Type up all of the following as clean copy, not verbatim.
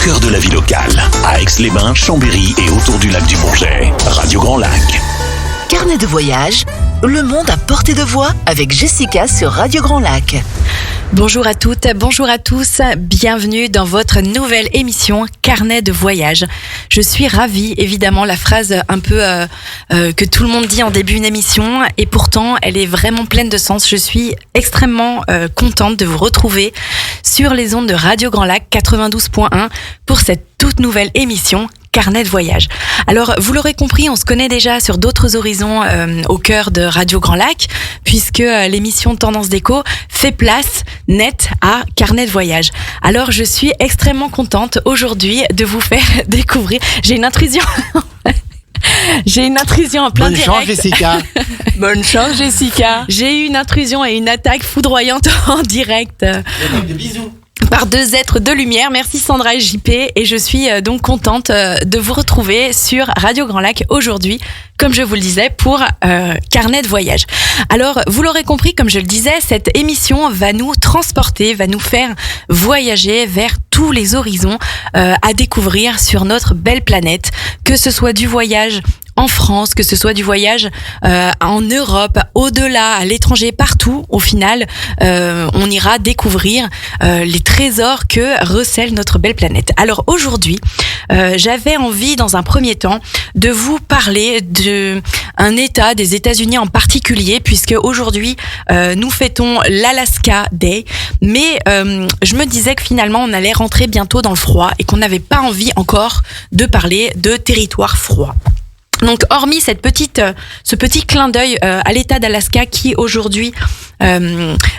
cœur de la vie locale, à Aix-les-Bains, Chambéry et autour du lac du Bourget. Radio Grand Lac. Carnet de voyage, le monde à portée de voix avec Jessica sur Radio Grand Lac. Bonjour à toutes, bonjour à tous, bienvenue dans votre nouvelle émission Carnet de voyage. Je suis ravie, évidemment, la phrase un peu que tout le monde dit en début d'une émission, et pourtant elle est vraiment pleine de sens. Je suis extrêmement contente de vous retrouver sur les ondes de Radio Grand Lac 92.1 pour cette toute nouvelle émission Carnet de voyage. Alors, vous l'aurez compris, on se connaît déjà sur d'autres horizons au cœur de Radio Grand Lac, puisque l'émission Tendance Déco fait place nette à Carnet de voyage. Alors, je suis extrêmement contente aujourd'hui de vous faire découvrir. J'ai une intrusion. J'ai une intrusion en plein direct. Bonne chance, Jessica. Bonne chance, Jessica. J'ai eu une intrusion et une attaque foudroyante en direct. De bisous. Par deux êtres de lumière. Merci Sandra et JP, et je suis donc contente de vous retrouver sur Radio Grand Lac aujourd'hui, comme je vous le disais, pour Carnet de voyage. Alors, vous l'aurez compris, comme je le disais, cette émission va nous transporter, va nous faire voyager vers tous les horizons à découvrir sur notre belle planète, que ce soit du voyage en France, que ce soit du voyage en Europe, au-delà, à l'étranger, partout. Au final, on ira découvrir les trésors que recèle notre belle planète. Alors aujourd'hui, j'avais envie, dans un premier temps, de vous parler d'un État des États-Unis en particulier, puisque aujourd'hui, nous fêtons l'Alaska Day. Mais je me disais que finalement, on allait rentrer bientôt dans le froid et qu'on n'avait pas envie encore de parler de territoire froid. Donc, hormis ce petit clin d'œil à l'État d'Alaska qui aujourd'hui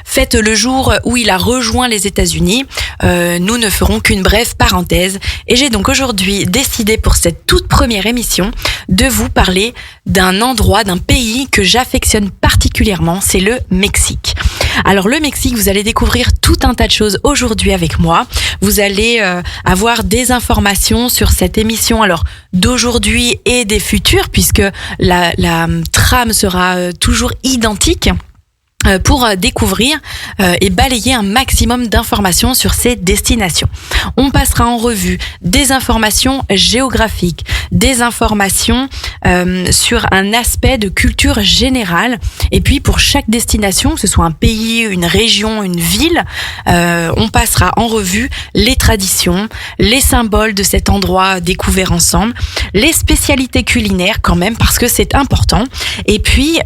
fête le jour où il a rejoint les États-Unis, nous ne ferons qu'une brève parenthèse. Et j'ai donc aujourd'hui décidé pour cette toute première émission de vous parler d'un endroit, d'un pays que j'affectionne particulièrement, c'est le Mexique. Alors le Mexique, vous allez découvrir tout un tas de choses aujourd'hui avec moi. Vous allez avoir des informations sur cette émission, alors d'aujourd'hui et des futurs, puisque la trame sera toujours identique, pour découvrir et balayer un maximum d'informations sur ces destinations. On passera en revue des informations géographiques, des informations sur un aspect de culture générale, et puis pour chaque destination, que ce soit un pays, une région, une ville, on passera en revue les traditions, les symboles de cet endroit découvert ensemble, les spécialités culinaires quand même, parce que c'est important, et puis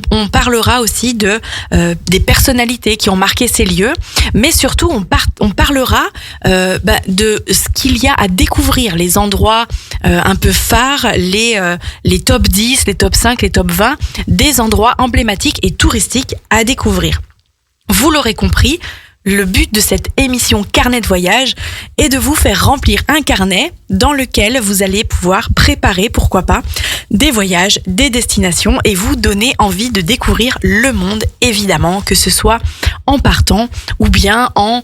on parlera aussi des personnalités qui ont marqué ces lieux, mais surtout on parlera de ce qu'il y a à découvrir, les endroits un peu phares, les top 10, les top 5, les top 20 des endroits emblématiques et touristiques à découvrir. Vous l'aurez compris, le but de cette émission Carnet de voyage est de vous faire remplir un carnet dans lequel vous allez pouvoir préparer, pourquoi pas, des voyages, des destinations, et vous donner envie de découvrir le monde, évidemment, que ce soit en partant ou bien en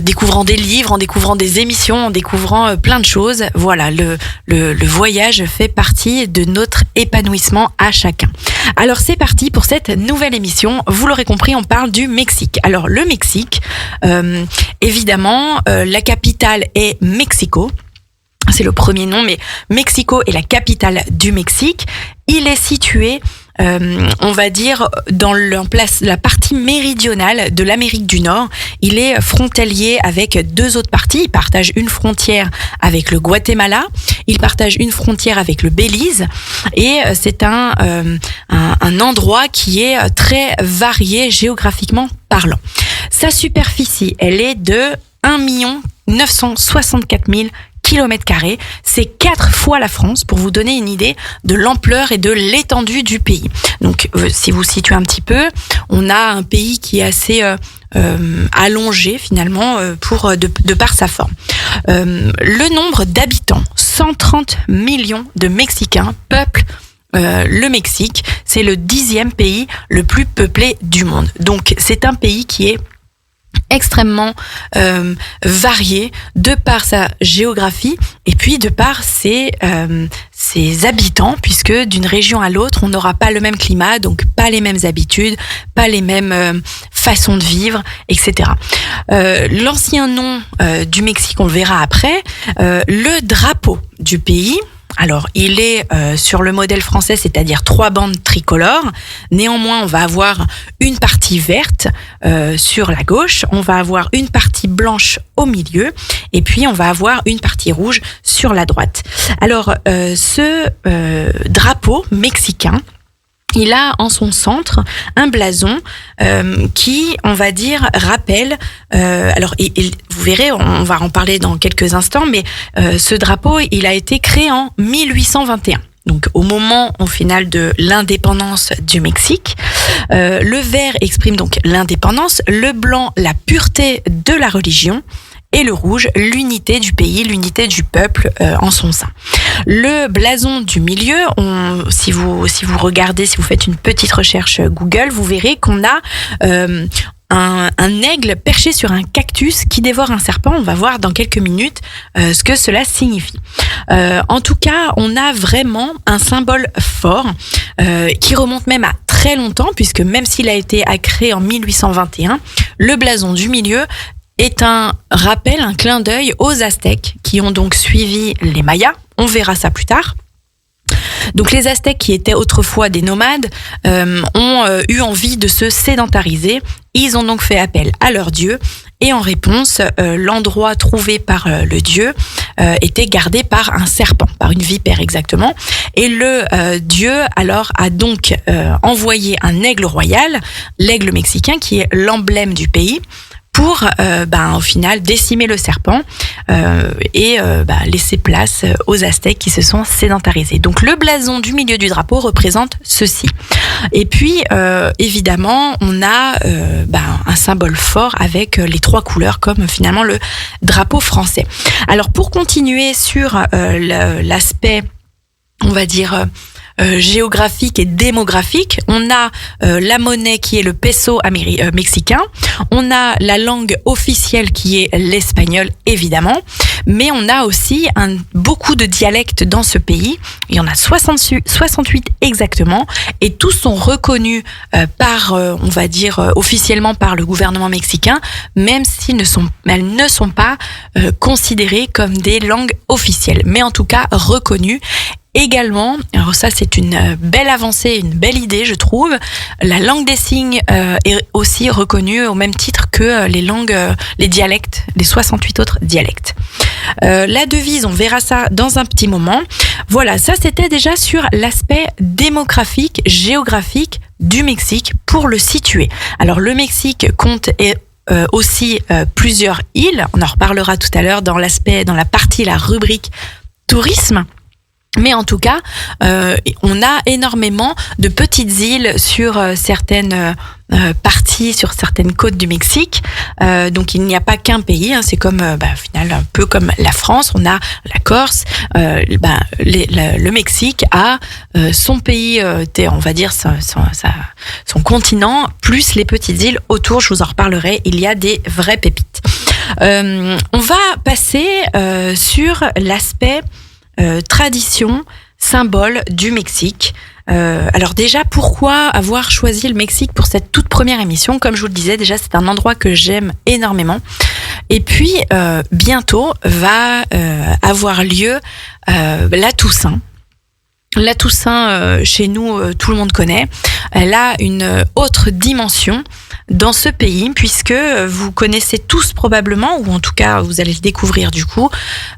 découvrant des livres, en découvrant des émissions, en découvrant plein de choses. Voilà, le voyage fait partie de notre épanouissement à chacun. Alors c'est parti pour cette nouvelle émission. Vous l'aurez compris, on parle du Mexique. Alors le Mexique, évidemment, la capitale est Mexico. C'est le premier nom, mais Mexico est la capitale du Mexique. Il est situé, on va dire, dans la partie méridionale de l'Amérique du Nord. Il est frontalier avec deux autres parties. Il partage une frontière avec le Guatemala. Il partage une frontière avec le Belize. Et c'est un endroit qui est très varié géographiquement parlant. Sa superficie, elle est de 1 964 000 km². C'est 4 fois la France, pour vous donner une idée de l'ampleur et de l'étendue du pays. Donc, si vous situez un petit peu, on a un pays qui est assez allongé finalement de par sa forme. Le nombre d'habitants, 130 millions de Mexicains peuplent le Mexique. C'est le 10e pays le plus peuplé du monde. Donc, c'est un pays qui est extrêmement varié de par sa géographie et puis de par ses habitants, puisque d'une région à l'autre, on n'aura pas le même climat, donc pas les mêmes habitudes, pas les mêmes façons de vivre, etc. L'ancien nom du Mexique, on le verra après, le drapeau du pays. Alors, il est sur le modèle français, c'est-à-dire 3 bandes tricolores. Néanmoins, on va avoir une partie verte sur la gauche, on va avoir une partie blanche au milieu, et puis on va avoir une partie rouge sur la droite. Alors, ce drapeau mexicain, il a en son centre un blason qui, on va dire, rappelle. Alors, vous verrez, on va en parler dans quelques instants, mais ce drapeau, il a été créé en 1821. Donc, au moment, au final, de l'indépendance du Mexique. Le vert exprime donc l'indépendance, le blanc, la pureté de la religion, et le rouge, l'unité du pays, l'unité du peuple en son sein. Le blason du milieu, si vous regardez, si vous faites une petite recherche Google, vous verrez qu'on a un aigle perché sur un cactus qui dévore un serpent. On va voir dans quelques minutes ce que cela signifie. En tout cas, on a vraiment un symbole fort qui remonte même à très longtemps, puisque même s'il a été créé en 1821, le blason du milieu est un rappel, un clin d'œil aux Aztèques qui ont donc suivi les Mayas. On verra ça plus tard. Donc les Aztèques, qui étaient autrefois des nomades, ont eu envie de se sédentariser. Ils ont donc fait appel à leur dieu, et en réponse, l'endroit trouvé par le dieu était gardé par un serpent, par une vipère exactement. Et le dieu alors a donc envoyé un aigle royal, l'aigle mexicain, qui est l'emblème du pays, pour au final décimer le serpent et laisser place aux Aztèques qui se sont sédentarisés. Donc le blason du milieu du drapeau représente ceci. Et puis évidemment, on a un symbole fort avec les 3 couleurs, comme finalement le drapeau français. Alors pour continuer sur l'aspect, on va dire géographique et démographique, on a la monnaie qui est le peso mexicain, on a la langue officielle qui est l'espagnol évidemment, mais on a aussi beaucoup de dialectes dans ce pays. Il y en a 68 exactement, et tous sont reconnus on va dire officiellement par le gouvernement mexicain, même s'ils elles ne sont pas considérées comme des langues officielles, mais en tout cas reconnues. Également, alors ça c'est une belle avancée, une belle idée je trouve, la langue des signes est aussi reconnue au même titre que les dialectes, les 68 autres dialectes. La devise, on verra ça dans un petit moment. Voilà, ça c'était déjà sur l'aspect démographique, géographique du Mexique pour le situer. Alors le Mexique compte aussi plusieurs îles, on en reparlera tout à l'heure dans la rubrique tourisme. Mais en tout cas, on a énormément de petites îles sur certaines parties, sur certaines côtes du Mexique. Donc il n'y a pas qu'un pays, c'est comme au final un peu comme la France. On a la Corse, le Mexique a son pays, on va dire son continent, plus les petites îles autour. Je vous en reparlerai. Il y a des vraies pépites. On va passer sur l'aspect tradition, symbole du Mexique. Alors déjà, pourquoi avoir choisi le Mexique pour cette toute première émission? Comme je vous le disais, déjà c'est un endroit que j'aime énormément. Et puis bientôt va avoir lieu la Toussaint. La Toussaint, chez nous, tout le monde connaît. Elle a une autre dimension dans ce pays, puisque vous connaissez tous probablement, ou en tout cas vous allez le découvrir du coup,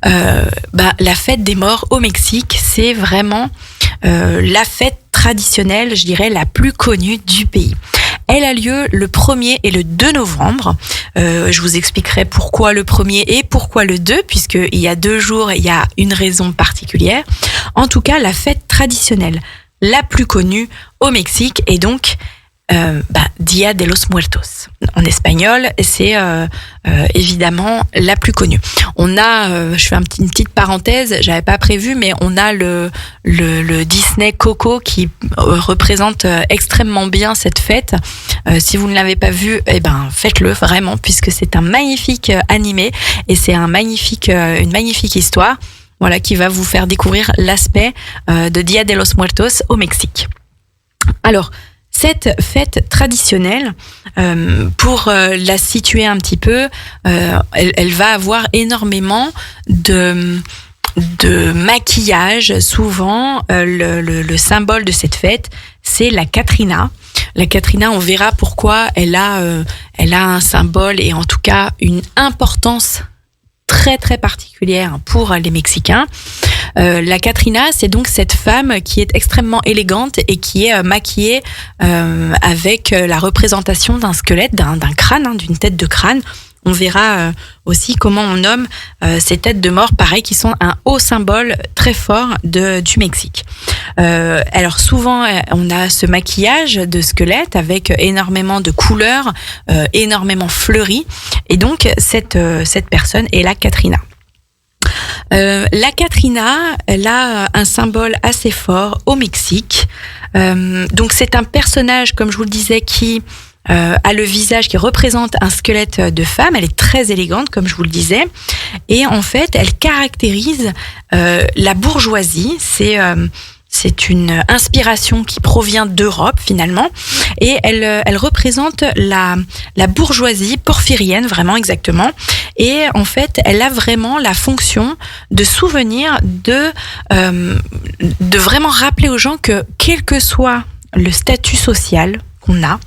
la fête des morts au Mexique, c'est vraiment la fête traditionnelle, je dirais, la plus connue du pays. Elle a lieu le 1er et le 2 novembre. Je vous expliquerai pourquoi le 1er et pourquoi le 2, puisqu'il y a 2 jours et il y a une raison particulière. En tout cas, la fête traditionnelle la plus connue au Mexique est donc Dia de los Muertos. En espagnol, c'est évidemment la plus connue. On a, je fais une petite parenthèse, j'avais pas prévu, mais on a le Disney Coco qui représente extrêmement bien cette fête. Si vous ne l'avez pas vu, faites-le vraiment, puisque c'est un magnifique animé et c'est une magnifique histoire. Voilà, qui va vous faire découvrir l'aspect de Dia de los Muertos au Mexique. Alors, cette fête traditionnelle, pour la situer un petit peu, elle va avoir énormément de maquillage. Souvent, le symbole de cette fête, c'est la Catrina. La Catrina, on verra pourquoi elle a un symbole et en tout cas une importance très très particulière pour les Mexicains. La Catrina, c'est donc cette femme qui est extrêmement élégante et qui est maquillée avec la représentation d'un squelette, d'un crâne, d'une tête de crâne. On verra aussi comment on nomme ces têtes de mort, pareil, qui sont un haut symbole très fort du Mexique. Alors souvent, on a ce maquillage de squelette avec énormément de couleurs, énormément fleuri. Et donc, cette personne est la Catrina. La Catrina, elle a un symbole assez fort au Mexique. Donc, c'est un personnage, comme je vous le disais, qui a le visage qui représente un squelette de femme. Elle est très élégante, comme je vous le disais. Et en fait, elle caractérise la bourgeoisie. C'est une inspiration qui provient d'Europe, finalement. Et elle représente la bourgeoisie porphyrienne, vraiment exactement. Et en fait, elle a vraiment la fonction de souvenir, de vraiment rappeler aux gens que, quel que soit le statut social qu'on a,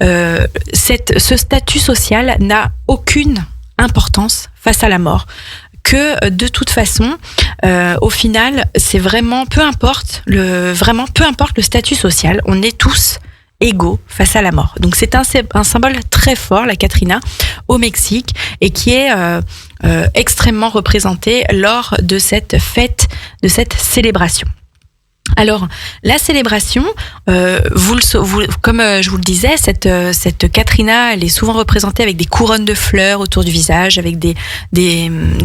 ce statut social n'a aucune importance face à la mort. Que de toute façon, au final, c'est vraiment peu importe le statut social, on est tous égaux face à la mort. Donc c'est un symbole très fort, la Catrina, au Mexique, et qui est extrêmement représenté lors de cette fête, de cette célébration. Alors, la célébration, comme je vous le disais, cette Catrina, elle est souvent représentée avec des couronnes de fleurs autour du visage, avec des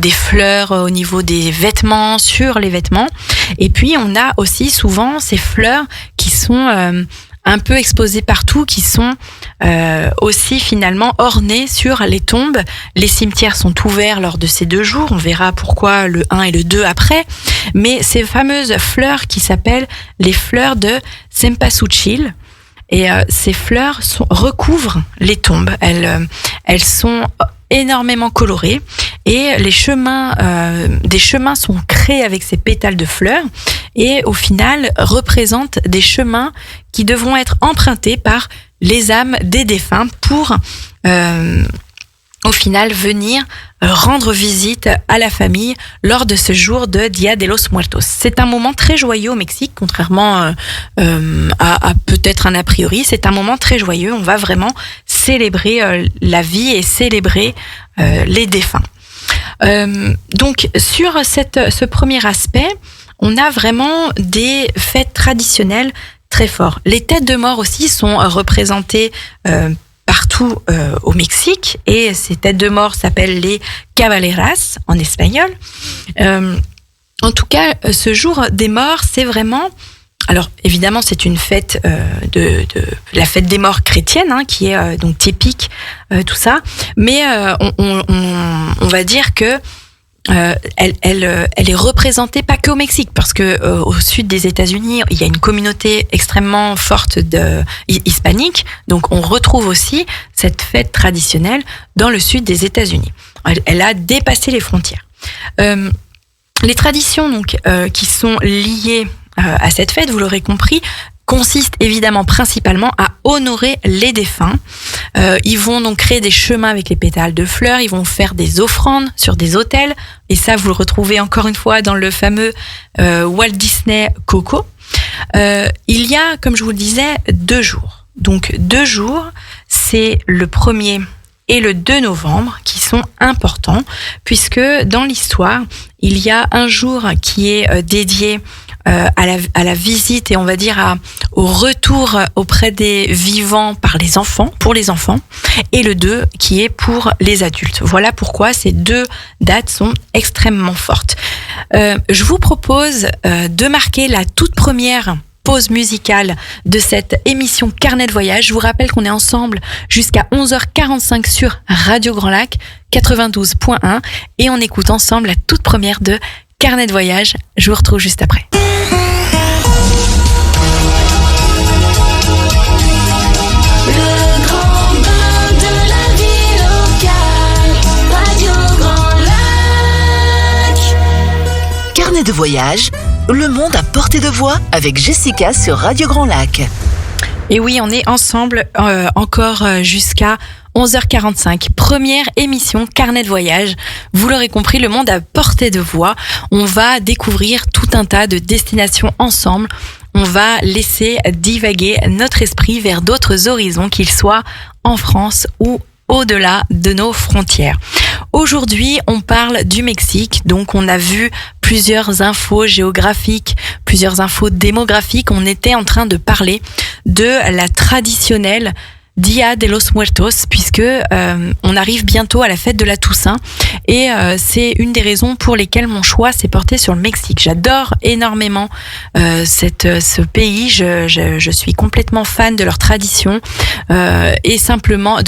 fleurs au niveau des vêtements, sur les vêtements. Et puis, on a aussi souvent ces fleurs qui sont un peu exposées partout, qui sont aussi finalement ornées sur les tombes. Les cimetières sont ouverts lors de ces 2 jours. On verra pourquoi le 1 et le 2 après. Mais ces fameuses fleurs qui s'appellent les fleurs de Cempasúchil. Et ces fleurs recouvrent les tombes. Elles sont énormément colorées et des chemins sont créés avec ces pétales de fleurs et au final représentent des chemins qui devront être empruntés par les âmes des défunts pour au final venir rendre visite à la famille lors de ce jour de Dia de los Muertos. C'est un moment très joyeux au Mexique, contrairement à peut-être un a priori. C'est un moment très joyeux. On va vraiment célébrer la vie et célébrer les défunts. Donc sur ce premier aspect, on a vraiment des fêtes traditionnelles très fortes. Les têtes de mort aussi sont représentées partout au Mexique et ces têtes de mort s'appellent les caballeras en espagnol. En tout cas, ce jour des morts, c'est vraiment... Alors évidemment, c'est une fête de la fête des morts chrétienne qui est donc typique tout ça, mais on va dire que elle est représentée pas que au Mexique, parce que au sud des États-Unis, il y a une communauté extrêmement forte hispanique, donc on retrouve aussi cette fête traditionnelle dans le sud des États-Unis. Elle a dépassé les frontières. Les traditions donc qui sont liées à cette fête, vous l'aurez compris, consiste évidemment principalement à honorer les défunts. Ils vont donc créer des chemins avec les pétales de fleurs, ils vont faire des offrandes sur des autels, et ça vous le retrouvez encore une fois dans le fameux Walt Disney Coco. Il y a, comme je vous le disais, 2 jours. Donc 2 jours, c'est le premier et le 2 novembre qui sont importants puisque dans l'histoire, il y a un jour qui est dédié à la visite et on va dire au retour auprès des vivants pour les enfants, et le 2 qui est pour les adultes. Voilà pourquoi ces 2 dates sont extrêmement fortes. Je vous propose de marquer la toute première pause musicale de cette émission Carnet de voyage. Je vous rappelle qu'on est ensemble jusqu'à 11h45 sur Radio Grand Lac 92.1 et on écoute ensemble la toute première de Carnet de voyage. Je vous retrouve juste après. Carnet de voyage, le monde à portée de voix avec Jessica sur Radio Grand Lac. Et oui, on est ensemble encore jusqu'à 11h45. Première émission Carnet de voyage. Vous l'aurez compris, le monde à portée de voix. On va découvrir tout un tas de destinations ensemble. On va laisser divaguer notre esprit vers d'autres horizons, qu'ils soient en France ou au-delà de nos frontières. Aujourd'hui, on parle du Mexique, donc on a vu plusieurs infos géographiques, plusieurs infos démographiques. On était en train de parler de la traditionnelle Dia de los Muertos, puisque on arrive bientôt à la fête de la Toussaint et c'est une des raisons pour lesquelles mon choix s'est porté sur le Mexique. J'adore énormément ce pays, je suis complètement fan de leur tradition et simplement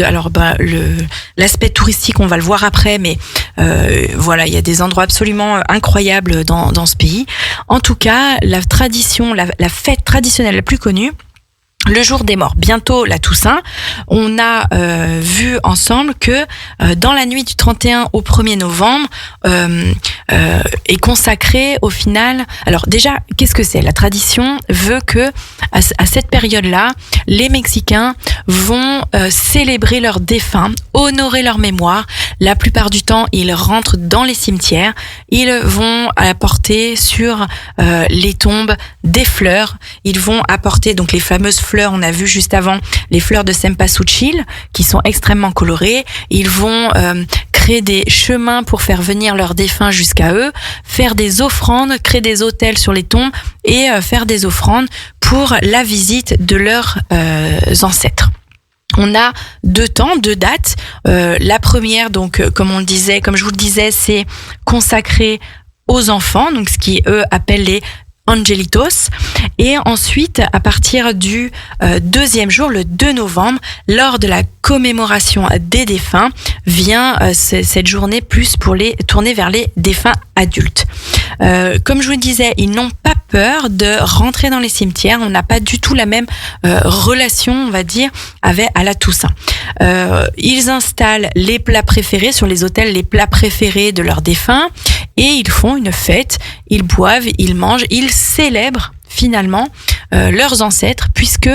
l'aspect touristique, on va le voir après, mais voilà, il y a des endroits absolument incroyables dans ce pays. En tout cas, la tradition, la fête traditionnelle la plus connue, le jour des morts, bientôt la Toussaint. On a vu ensemble que dans la nuit du 31 au 1er novembre est consacrée au final. Alors déjà, qu'est-ce que c'est ? La tradition veut que à cette période-là, les Mexicains vont célébrer leurs défunts, honorer leur mémoire. La plupart du temps, ils rentrent dans les cimetières. Ils vont apporter sur les tombes des fleurs. Ils vont apporter donc les fameuses fleurs. On a vu juste avant les fleurs de cempasúchil qui sont extrêmement colorées. Ils vont créer des chemins pour faire venir leurs défunts jusqu'à eux, faire des offrandes, créer des autels sur les tombes et faire des offrandes pour la visite de leurs ancêtres. On a 2 dates. La première, donc, comme je vous le disais, c'est consacré aux enfants, donc ce qui eux appellent les Angelitos. Et ensuite, à partir du 2e jour, le 2 novembre, lors de la commémoration des défunts, vient cette journée plus pour les tourner vers les défunts adultes. Comme je vous le disais, ils n'ont pas peur de rentrer dans les cimetières. On n'a pas du tout la même relation, on va dire, à la Toussaint. Ils installent les plats préférés sur les autels, les plats préférés de leurs défunts, et ils font une fête. Ils boivent, ils mangent, ils célèbrent finalement leurs ancêtres, puisque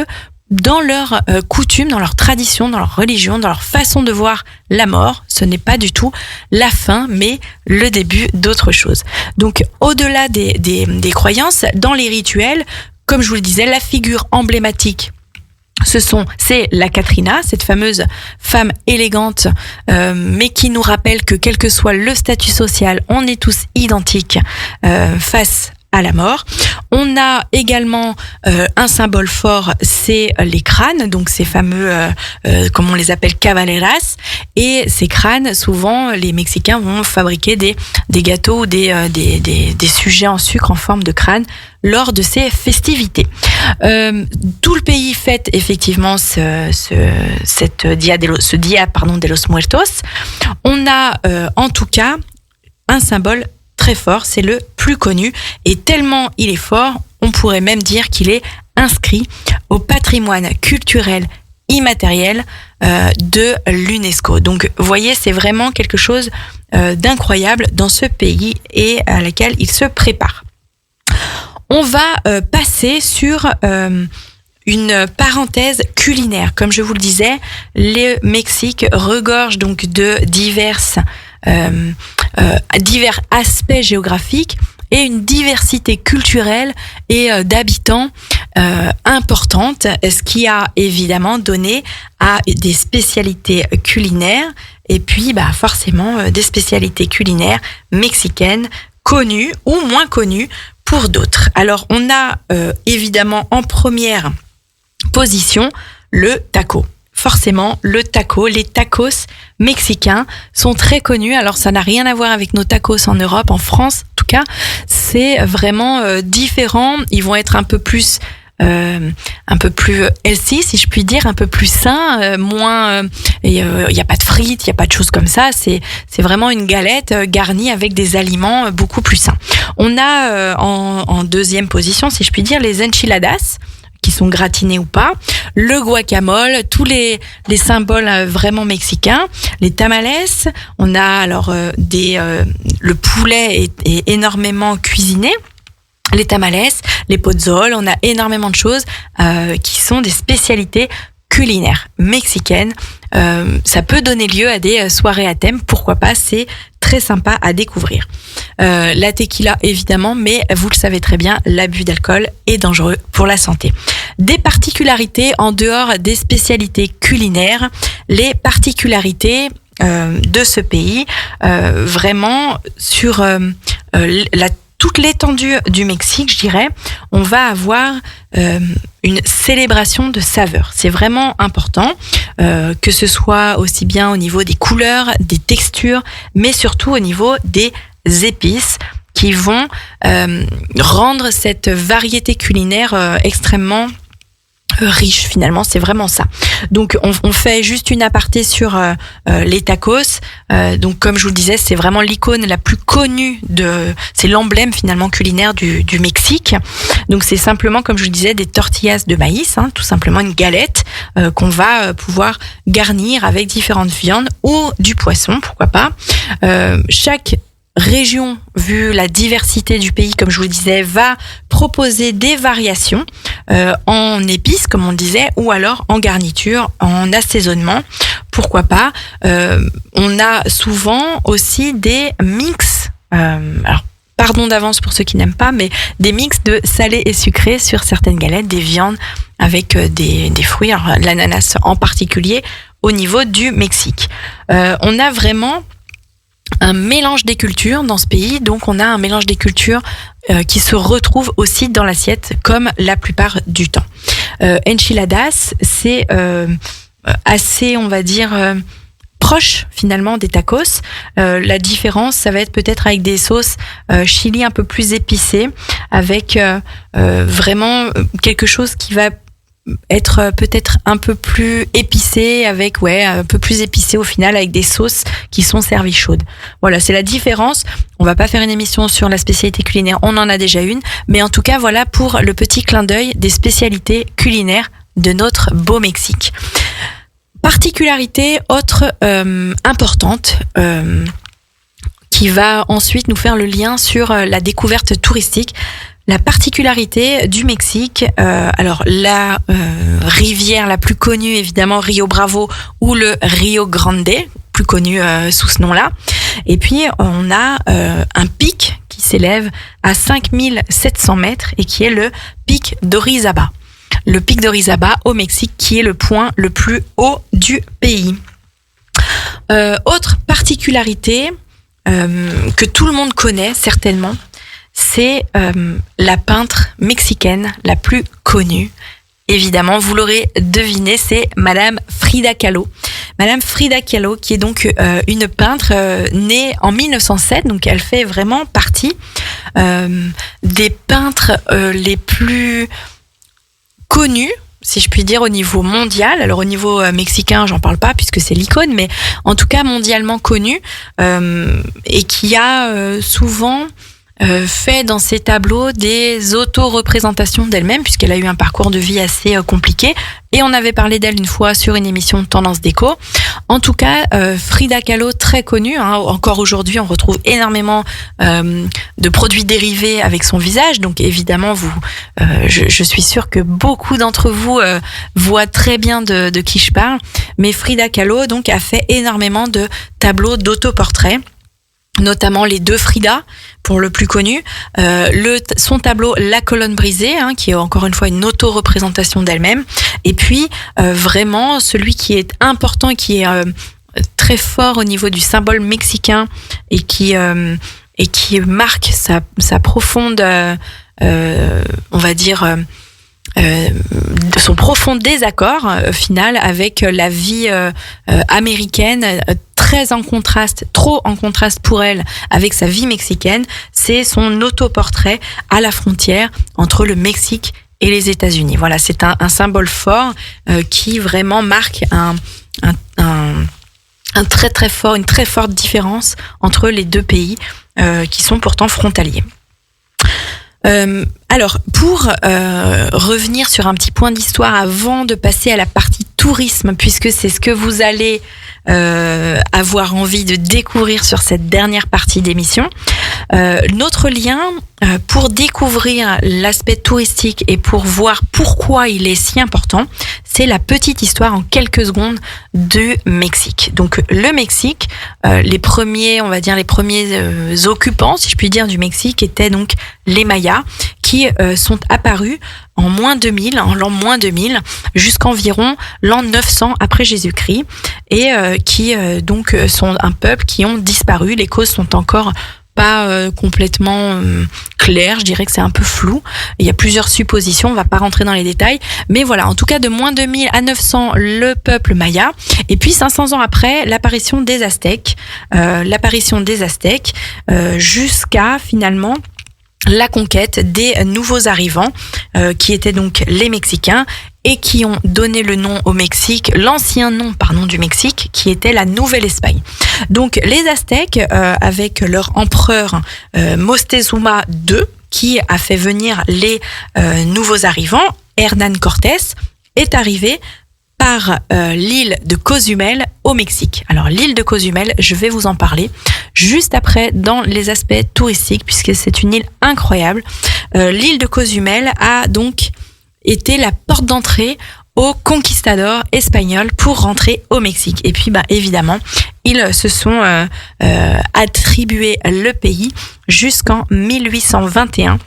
dans leur coutume, dans leur tradition, dans leur religion, dans leur façon de voir la mort, ce n'est pas du tout la fin, mais le début d'autre chose. Donc, au-delà des croyances, dans les rituels, comme je vous le disais, la figure emblématique, c'est la Catrina, cette fameuse femme élégante, mais qui nous rappelle que quel que soit le statut social, on est tous identiques face à la mort. On a également un symbole fort, c'est les crânes, donc ces fameux, comme on les appelle, cavaleras. Et ces crânes, souvent, les Mexicains vont fabriquer des gâteaux ou des sujets en sucre en forme de crâne lors de ces festivités. Tout le pays fête effectivement ce dia de los Muertos. On a en tout cas un symbole très fort, c'est le plus connu, et tellement il est fort, on pourrait même dire qu'il est inscrit au patrimoine culturel immatériel de l'UNESCO. Donc, vous voyez, c'est vraiment quelque chose d'incroyable dans ce pays et à laquelle il se prépare. On va passer sur une parenthèse culinaire. Comme je vous le disais, le Mexique regorge donc de divers aspects géographiques, et une diversité culturelle et d'habitants importante, ce qui a évidemment donné à des spécialités culinaires et puis forcément des spécialités culinaires mexicaines connues ou moins connues pour d'autres. Alors on a évidemment en première position le taco. Forcément, le taco, les tacos mexicains sont très connus. Alors, ça n'a rien à voir avec nos tacos en Europe, en France. En tout cas, c'est vraiment différent. Ils vont être un peu plus healthy, si je puis dire, un peu plus sain, moins. Il y a pas de frites, il y a pas de choses comme ça. C'est vraiment une galette garnie avec des aliments beaucoup plus sains. On a en deuxième position, si je puis dire, les enchiladas, qui sont gratinés ou pas, le guacamole, tous les symboles vraiment mexicains, les tamales, on a alors le poulet est énormément cuisiné, les tamales, les pozole, on a énormément de choses qui sont des spécialités culinaires mexicaines. Ça peut donner lieu à des soirées à thème, pourquoi pas, c'est très sympa à découvrir. La tequila évidemment, mais vous le savez très bien, l'abus d'alcool est dangereux pour la santé. Des particularités en dehors des spécialités culinaires, les particularités de ce pays, vraiment sur toute l'étendue du Mexique, je dirais, on va avoir une célébration de saveurs. C'est vraiment important, que ce soit aussi bien au niveau des couleurs, des textures, mais surtout au niveau des épices qui vont rendre cette variété culinaire extrêmement riche. Finalement, c'est vraiment ça. Donc on fait juste une aparté sur les tacos. Donc comme je vous le disais, c'est vraiment l'icône la plus connue c'est l'emblème finalement culinaire du Mexique. Donc c'est simplement, comme je vous le disais, des tortillas de maïs, tout simplement une galette qu'on va pouvoir garnir avec différentes viandes ou du poisson, pourquoi pas. Chaque région, vu la diversité du pays, comme je vous le disais, va proposer des variations en épices, comme on le disait, ou alors en garniture, en assaisonnement, pourquoi pas. On a souvent aussi des mix, alors pardon d'avance pour ceux qui n'aiment pas, mais des mix de salé et sucré sur certaines galettes, des viandes avec des fruits, alors l'ananas en particulier, au niveau du Mexique. On a vraiment un mélange des cultures dans ce pays, donc on a un mélange des cultures qui se retrouve aussi dans l'assiette comme la plupart du temps. Enchiladas, c'est assez, on va dire, proche finalement des tacos. La différence, ça va être peut-être avec des sauces chili un peu plus épicées, avec vraiment quelque chose qui va être peut-être un peu plus épicé, avec un peu plus épicé au final, avec des sauces qui sont servies chaudes. Voilà, c'est la différence. On va pas faire une émission sur la spécialité culinaire, on en a déjà une, mais en tout cas voilà pour le petit clin d'œil des spécialités culinaires de notre beau Mexique. Particularité autre importante qui va ensuite nous faire le lien sur la découverte touristique. La particularité du Mexique, alors la rivière la plus connue évidemment, Rio Bravo ou le Rio Grande, plus connu sous ce nom-là. Et puis on a un pic qui s'élève à 5700 mètres et qui est le pic d'Orizaba. Le pic d'Orizaba au Mexique qui est le point le plus haut du pays. Autre particularité que tout le monde connaît certainement, c'est la peintre mexicaine la plus connue. Évidemment, vous l'aurez deviné, c'est Madame Frida Kahlo. Madame Frida Kahlo, qui est donc une peintre née en 1907, donc elle fait vraiment partie des peintres les plus connus, si je puis dire, au niveau mondial. Alors au niveau mexicain, j'en parle pas puisque c'est l'icône, mais en tout cas mondialement connue, et qui a souvent fait dans ses tableaux des auto-représentations d'elle-même, puisqu'elle a eu un parcours de vie assez compliqué, et on avait parlé d'elle une fois sur une émission de Tendance Déco. En tout cas, Frida Kahlo, très connue, encore aujourd'hui on retrouve énormément de produits dérivés avec son visage, donc évidemment je suis sûre que beaucoup d'entre vous voient très bien de qui je parle, mais Frida Kahlo donc a fait énormément de tableaux d'autoportraits. notamment les deux Frida, pour le plus connu, son tableau La colonne brisée, qui est encore une fois une auto-représentation d'elle-même, et puis vraiment celui qui est important et qui est très fort au niveau du symbole mexicain et qui marque sa profonde, on va dire, de son profond désaccord final avec la vie américaine, très en contraste, trop en contraste pour elle avec sa vie mexicaine. C'est son autoportrait à la frontière entre le Mexique et les États-Unis. Voilà, c'est un symbole fort qui vraiment marque un très très fort, une très forte différence entre les deux pays qui sont pourtant frontaliers. Alors, pour revenir sur un petit point d'histoire avant de passer à la partie tourisme, puisque c'est ce que vous allez avoir envie de découvrir sur cette dernière partie d'émission, notre lien pour découvrir l'aspect touristique et pour voir pourquoi il est si important, c'est la petite histoire en quelques secondes du Mexique. Donc le Mexique, les premiers occupants, si je puis dire, du Mexique étaient donc les Mayas, qui sont apparus en l'an moins 2000, jusqu'environ l'an 900 après Jésus-Christ, et qui donc sont un peuple qui ont disparu. Les causes sont encore pas complètement claires, je dirais que c'est un peu flou. Il y a plusieurs suppositions, on va pas rentrer dans les détails, mais voilà, en tout cas de moins 2000 à 900, le peuple maya, et puis 500 ans après, l'apparition des Aztèques, jusqu'à finalement la conquête des nouveaux arrivants, qui étaient donc les Mexicains, et qui ont donné le nom au Mexique, l'ancien nom, du Mexique, qui était la Nouvelle-Espagne. Donc les Aztèques, avec leur empereur Moctezuma II, qui a fait venir les nouveaux arrivants, Hernán Cortés, est arrivé par l'île de Cozumel au Mexique. Alors l'île de Cozumel, je vais vous en parler juste après dans les aspects touristiques, puisque c'est une île incroyable. L'île de Cozumel a donc été la porte d'entrée aux conquistadors espagnols pour rentrer au Mexique. Et puis évidemment, ils se sont attribués le pays jusqu'en 1821,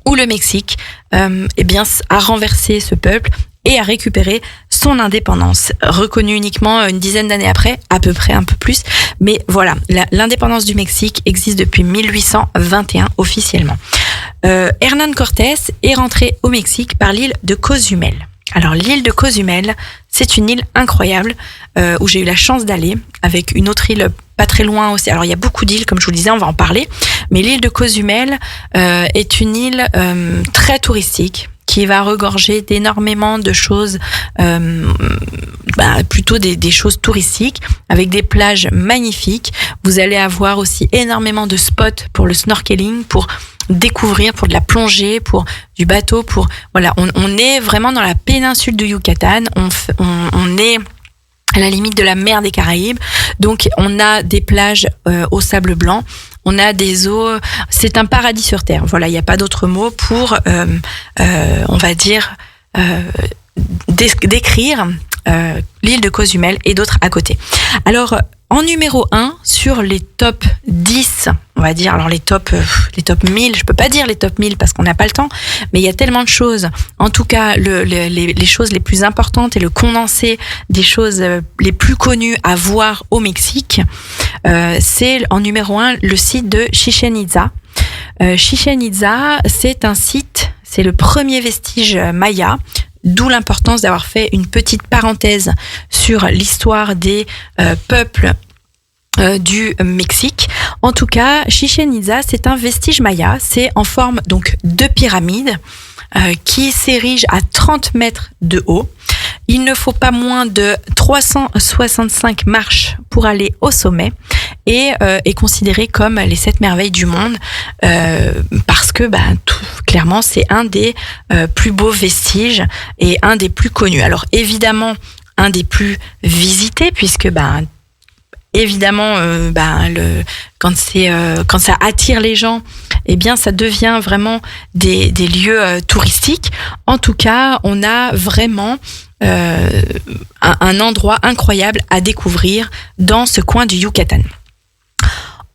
où le Mexique a renversé ce peuple et a récupéré son indépendance, reconnue uniquement une dizaine d'années après, à peu près, un peu plus. Mais voilà, l'indépendance du Mexique existe depuis 1821 officiellement. Hernán Cortés est rentré au Mexique par l'île de Cozumel. Alors l'île de Cozumel, c'est une île incroyable où j'ai eu la chance d'aller, avec une autre île pas très loin aussi. Alors il y a beaucoup d'îles, comme je vous le disais, on va en parler. Mais l'île de Cozumel est une île très touristique, qui va regorger d'énormément de choses, plutôt des choses touristiques, avec des plages magnifiques. Vous allez avoir aussi énormément de spots pour le snorkeling, pour découvrir, pour de la plongée, pour du bateau, on est vraiment dans la péninsule du Yucatan, on est à la limite de la mer des Caraïbes, donc on a des plages au sable blanc, on a des eaux, c'est un paradis sur terre. Voilà, il n'y a pas d'autre mot pour, on va dire, décrire l'île de Cozumel et d'autres à côté. Alors, en numéro 1, sur les top 10, on va dire, alors les top 1000, je peux pas dire les top 1000 parce qu'on n'a pas le temps, mais il y a tellement de choses. En tout cas, les choses les plus importantes et le condensé des choses les plus connues à voir au Mexique, c'est en numéro 1 le site de Chichén Itzá. Chichén Itzá, c'est un site, c'est le premier vestige maya, d'où l'importance d'avoir fait une petite parenthèse sur l'histoire des peuples du Mexique. En tout cas, Chichén Itzá, c'est un vestige maya, c'est en forme donc de pyramide qui s'érige à 30 mètres de haut. Il ne faut pas moins de 365 marches pour aller au sommet et est considéré comme les 7 merveilles du monde parce que clairement c'est un des plus beaux vestiges et un des plus connus. Alors évidemment un des plus visités puisque évidemment quand ça attire les gens, eh bien ça devient vraiment des lieux touristiques. En tout cas, on a vraiment un endroit incroyable à découvrir dans ce coin du Yucatan.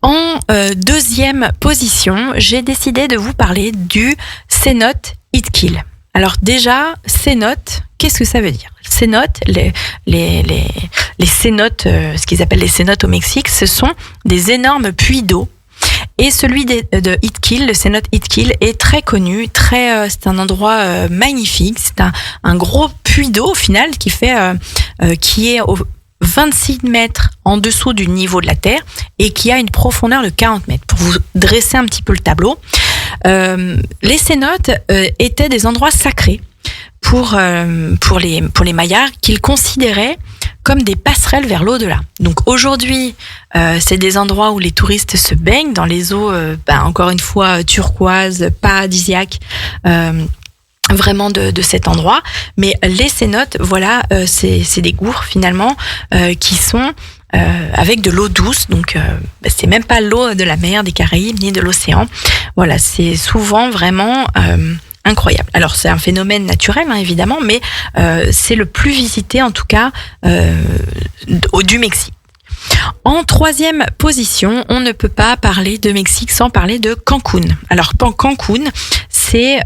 En deuxième position, j'ai décidé de vous parler du cénote Hit Kill. Alors déjà, cénote, qu'est-ce que ça veut dire ? Cénotes, les cénotes, ce qu'ils appellent les cénotes au Mexique, ce sont des énormes puits d'eau. Et celui de Hit Kill, le cénote Hit Kill, est très connu, c'est un endroit magnifique. C'est un gros puits d'eau au final qui est au 26 mètres en dessous du niveau de la terre et qui a une profondeur de 40 mètres. Pour vous dresser un petit peu le tableau, les cénotes étaient des endroits sacrés pour les Mayas qu'ils considéraient comme des passerelles vers l'au-delà. Donc aujourd'hui, c'est des endroits où les touristes se baignent dans les eaux, encore une fois, turquoises, paradisiaques, vraiment de cet endroit. Mais les cénotes, voilà, c'est des gouffres finalement qui sont avec de l'eau douce. Donc c'est même pas l'eau de la mer, des Caraïbes, ni de l'océan. Voilà, c'est souvent vraiment incroyable. Alors c'est un phénomène naturel évidemment, mais c'est le plus visité en tout cas du Mexique. En troisième position, on ne peut pas parler de Mexique sans parler de Cancun. Alors Cancun, c'est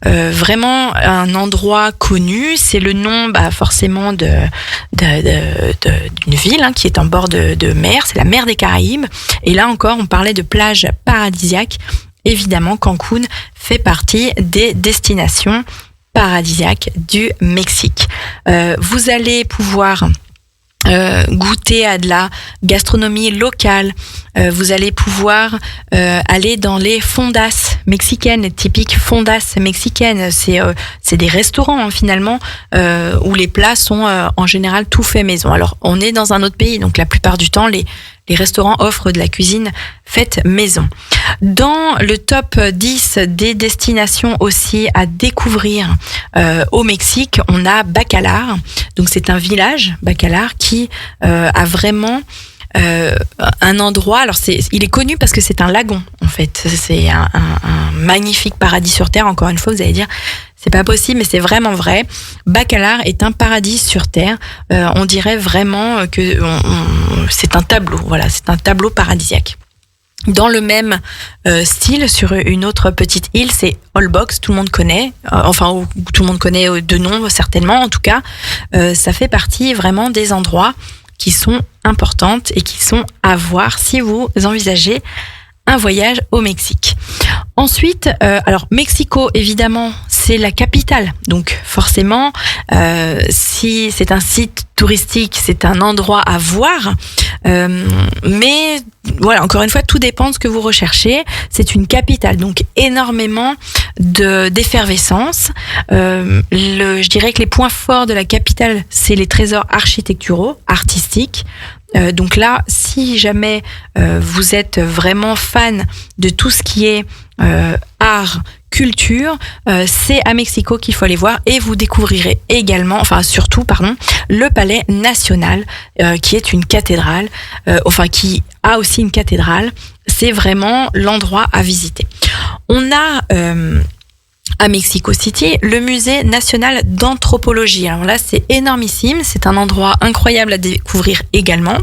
vraiment un endroit connu. C'est le nom forcément d'une ville qui est en bord de mer. C'est la mer des Caraïbes. Et là encore, on parlait de plages paradisiaques. Évidemment, Cancun fait partie des destinations paradisiaques du Mexique. Vous allez pouvoir goûter à de la gastronomie locale. Vous allez pouvoir aller dans les fondas mexicaines, les typiques fondas mexicaines. C'est des restaurants finalement où les plats sont en général tout fait maison. Alors on est dans un autre pays, donc la plupart du temps les restaurants offrent de la cuisine faite maison. Dans le top 10 des destinations aussi à découvrir au Mexique, on a Bacalar. Donc c'est un village, Bacalar, qui a vraiment un endroit. Alors il est connu parce que c'est un lagon en fait. C'est un magnifique paradis sur terre. Encore une fois, vous allez dire c'est pas possible, mais c'est vraiment vrai. Bacalar est un paradis sur terre. On dirait vraiment que c'est un tableau. Voilà, c'est un tableau paradisiaque. Dans le même style, sur une autre petite île, c'est Holbox, tout le monde connaît, ou tout le monde connaît de nom certainement, en tout cas, ça fait partie vraiment des endroits qui sont importantes et qui sont à voir si vous envisagez un voyage au Mexique. Ensuite, alors Mexico, évidemment, c'est la capitale. Donc forcément, si c'est un site touristique, c'est un endroit à voir. Mais voilà, encore une fois, tout dépend de ce que vous recherchez. C'est une capitale, donc énormément d'effervescence. Je dirais que les points forts de la capitale, c'est les trésors architecturaux, artistiques. Donc là, si jamais vous êtes vraiment fan de tout ce qui est art, culture, c'est à Mexico qu'il faut aller voir et vous découvrirez également, surtout, le Palais National, qui est une cathédrale, qui a aussi une cathédrale. C'est vraiment l'endroit à visiter. On a à Mexico City, le musée national d'anthropologie. Alors là, c'est énormissime, c'est un endroit incroyable à découvrir également.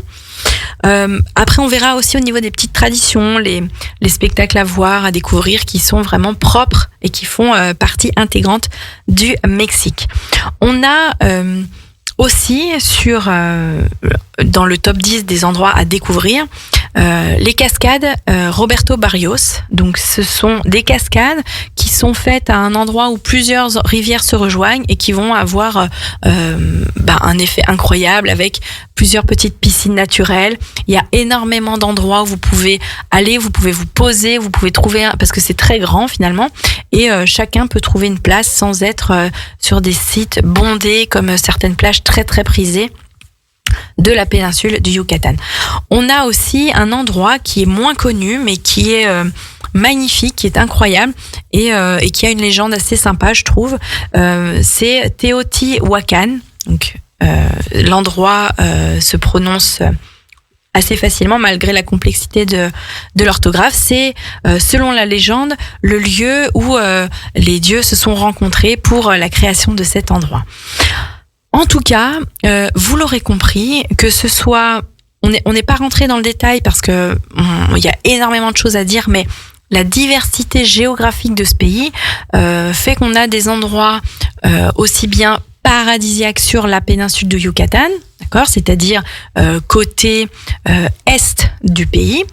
Après, on verra aussi au niveau des petites traditions, les spectacles à voir, à découvrir, qui sont vraiment propres et qui font partie intégrante du Mexique. On a aussi dans le top 10 des endroits à découvrir, les cascades Roberto Barrios. Donc ce sont des cascades qui sont faites à un endroit où plusieurs rivières se rejoignent et qui vont avoir un effet incroyable avec plusieurs petites piscines naturelles. Il y a énormément d'endroits où vous pouvez aller, vous pouvez vous poser, vous pouvez trouver parce que c'est très grand finalement et chacun peut trouver une place sans être sur des sites bondés comme certaines plages très très prisées de la péninsule du Yucatan. On a aussi un endroit qui est moins connu mais qui est magnifique, qui est incroyable et qui a une légende assez sympa, je trouve. C'est Teotihuacan. Donc l'endroit se prononce assez facilement malgré la complexité de l'orthographe. C'est selon la légende le lieu où les dieux se sont rencontrés pour la création de cet endroit. En tout cas, vous l'aurez compris, que ce soit on n'est pas rentré dans le détail parce que il y a énormément de choses à dire, mais la diversité géographique de ce pays fait qu'on a des endroits aussi bien paradisiaques sur la péninsule de Yucatan, d'accord, c'est-à-dire côté est du pays.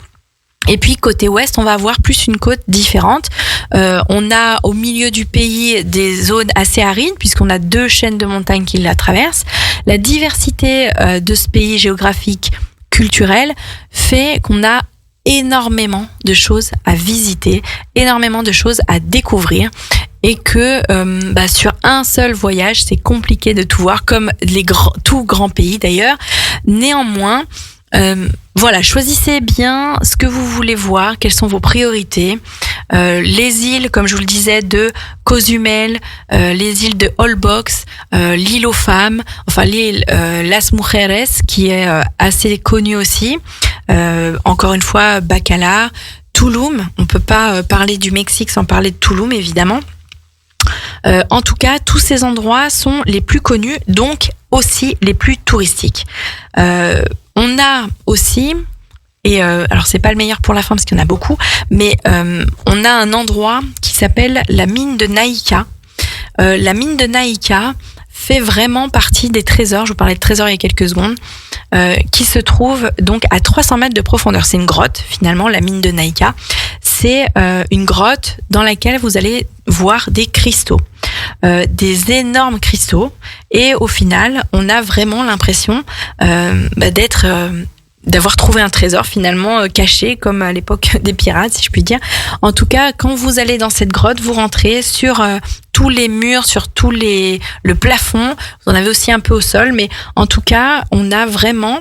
Et puis côté ouest, on va avoir plus une côte différente. On a au milieu du pays des zones assez arides puisqu'on a 2 chaînes de montagnes qui la traversent. La diversité de ce pays géographique culturel fait qu'on a énormément de choses à visiter, énormément de choses à découvrir et que sur un seul voyage, c'est compliqué de tout voir comme tout grands pays d'ailleurs. Néanmoins, voilà, choisissez bien ce que vous voulez voir, quelles sont vos priorités. Les îles, comme je vous le disais, de Cozumel, les îles de Holbox, l'île aux femmes, enfin l'île Las Mujeres, qui est assez connue aussi. Encore une fois, Bacalar, Tulum. On peut pas parler du Mexique sans parler de Tulum, évidemment. En tout cas, tous ces endroits sont les plus connus, donc aussi les plus touristiques. On a aussi, et alors c'est pas le meilleur pour la fin parce qu'il y en a beaucoup, mais on a un endroit qui s'appelle la mine de Naïka. La mine de Naïka fait vraiment partie des trésors, je vous parlais de trésors il y a quelques secondes, qui se trouve donc à 300 mètres de profondeur. C'est une grotte, finalement, la mine de Naïka. C'est une grotte dans laquelle vous allez voir des cristaux, des énormes cristaux. Et au final, on a vraiment l'impression d'avoir trouvé un trésor finalement caché comme à l'époque des pirates, si je puis dire. En tout cas, quand vous allez dans cette grotte, vous rentrez sur tous les murs, sur le plafond. Vous en avez aussi un peu au sol, mais en tout cas, on a vraiment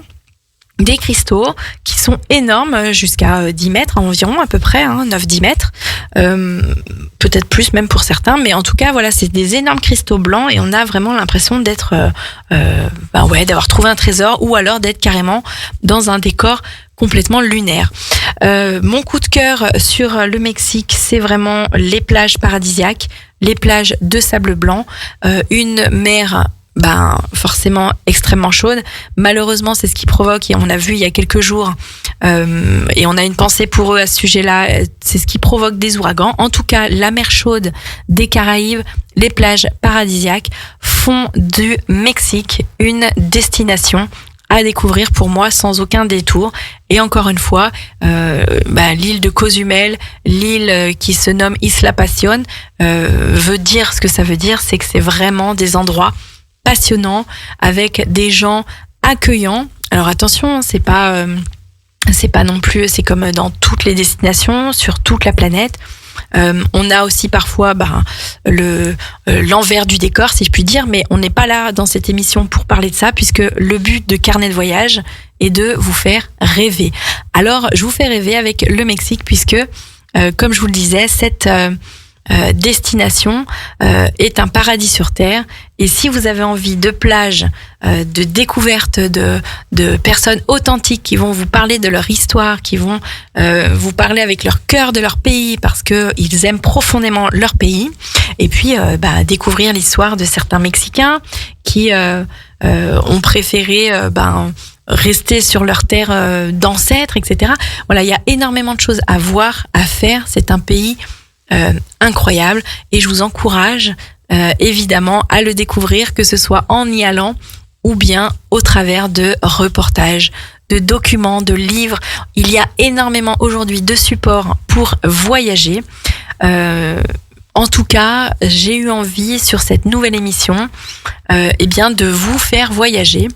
des cristaux qui sont énormes, jusqu'à 10 mètres environ, à peu près, 9-10 mètres, peut-être plus même pour certains, mais en tout cas, voilà, c'est des énormes cristaux blancs et on a vraiment l'impression d'être, d'avoir trouvé un trésor ou alors d'être carrément dans un décor complètement lunaire. Mon coup de cœur sur le Mexique, c'est vraiment les plages paradisiaques, les plages de sable blanc, une mer forcément extrêmement chaude. Malheureusement, c'est ce qui provoque, et on a vu il y a quelques jours, et on a une pensée pour eux à ce sujet-là, c'est ce qui provoque des ouragans. En tout cas, la mer chaude des Caraïbes, les plages paradisiaques font du Mexique une destination à découvrir pour moi sans aucun détour. Et encore une fois, l'île de Cozumel, l'île qui se nomme Isla Pasión, veut dire ce que ça veut dire, c'est que c'est vraiment des endroits passionnants avec des gens accueillants. Alors attention, c'est pas non plus, c'est comme dans toutes les destinations sur toute la planète. On a aussi parfois l'envers du décor, si je puis dire, mais on n'est pas là dans cette émission pour parler de ça, puisque le but de Carnet de voyage est de vous faire rêver. Alors, je vous fais rêver avec le Mexique, puisque, comme je vous le disais, cette destination est un paradis sur terre. Et si vous avez envie de plages, de découvertes de personnes authentiques qui vont vous parler de leur histoire, qui vont vous parler avec leur cœur de leur pays parce que ils aiment profondément leur pays, et puis découvrir l'histoire de certains Mexicains qui ont préféré rester sur leur terre d'ancêtres, etc. Voilà, il y a énormément de choses à voir, à faire. C'est un pays incroyable et je vous encourage évidemment à le découvrir, que ce soit en y allant ou bien au travers de reportages, de documents, de livres. Il y a énormément aujourd'hui de supports pour voyager. En tout cas, j'ai eu envie sur cette nouvelle émission de vous faire voyager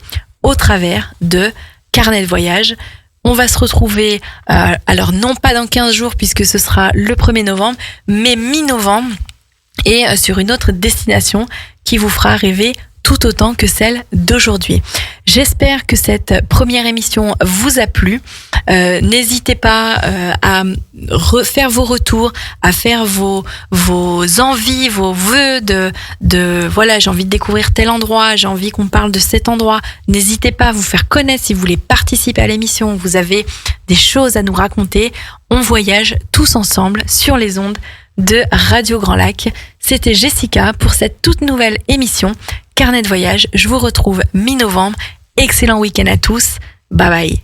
au travers de Carnet de voyage. On va se retrouver, alors non pas dans 15 jours puisque ce sera le 1er novembre, mais mi-novembre, et sur une autre destination qui vous fera rêver tout autant que celle d'aujourd'hui. J'espère que cette première émission vous a plu. N'hésitez pas à refaire vos retours, à faire vos envies, vos vœux de voilà, j'ai envie de découvrir tel endroit, j'ai envie qu'on parle de cet endroit. N'hésitez pas à vous faire connaître si vous voulez participer à l'émission, vous avez des choses à nous raconter. On voyage tous ensemble sur les ondes de Radio Grand Lac. C'était Jessica pour cette toute nouvelle émission Carnet de voyage. Je vous retrouve mi-novembre. Excellent week-end à tous. Bye bye.